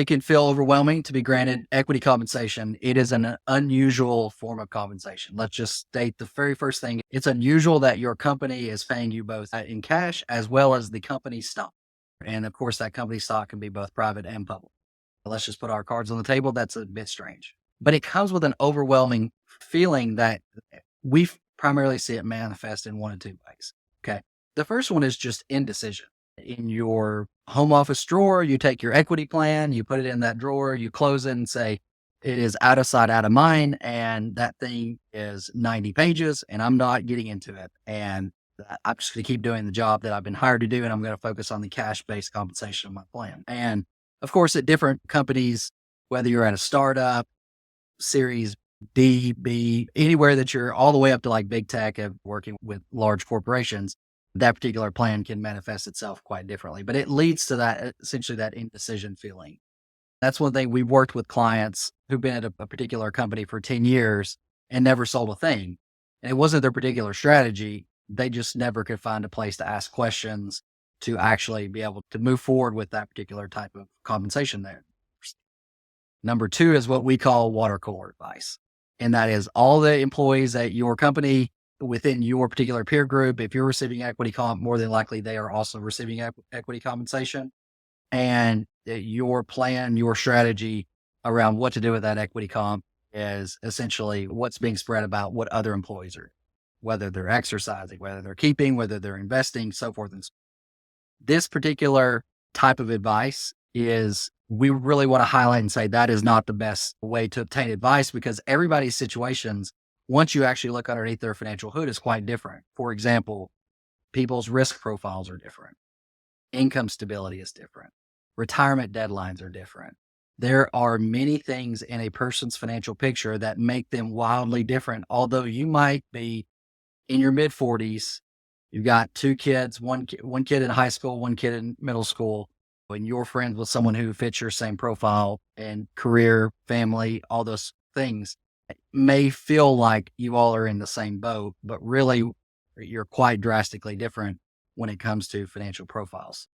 It can feel overwhelming to be granted equity compensation. It is an unusual form of compensation. Let's just state the very first thing. It's unusual that your company is paying you both in cash as well as the company stock. And of course, that company stock can be both private and public. Let's just put our cards on the table. That's a bit strange, but it comes with an overwhelming feeling that we primarily see it manifest in one of two ways. Okay. The first one is just indecision. In your home office drawer, you take your equity plan, you put it in that drawer, you close it and say, it is out of sight, out of mind. And that thing is 90 pages and I'm not getting into it. And I'm just going to keep doing the job that I've been hired to do. And I'm going to focus on the cash based compensation of my plan. And of course, at different companies, whether you're at a startup, series D, B, anywhere that you're all the way up to like big tech of working with large corporations, that particular plan can manifest itself quite differently. But it leads to that essentially that indecision feeling. That's one thing we've worked with clients who've been at a particular company for 10 years and never sold a thing. And it wasn't their particular strategy. They just never could find a place to ask questions to actually be able to move forward with that particular type of compensation there. Number two is what we call water cooler advice. And that is all the employees at your company within your particular peer group. If you're receiving equity comp, more than likely they are also receiving equity compensation. And your plan, your strategy around what to do with that equity comp is essentially what's being spread about what other employees are, whether they're exercising, whether they're keeping, whether they're investing, so forth and so forth. This particular type of advice is we really want to highlight and say that is not the best way to obtain advice because everybody's situations, once you actually look underneath their financial hood, is quite different. For example, people's risk profiles are different. Income stability is different. Retirement deadlines are different. There are many things in a person's financial picture that make them wildly different. Although you might be in your mid 40s, you've got two kids, one kid in high school, one kid in middle school, and you're friends with someone who fits your same profile and career, family, all those things. It may feel like you all are in the same boat, but really you're quite drastically different when it comes to financial profiles.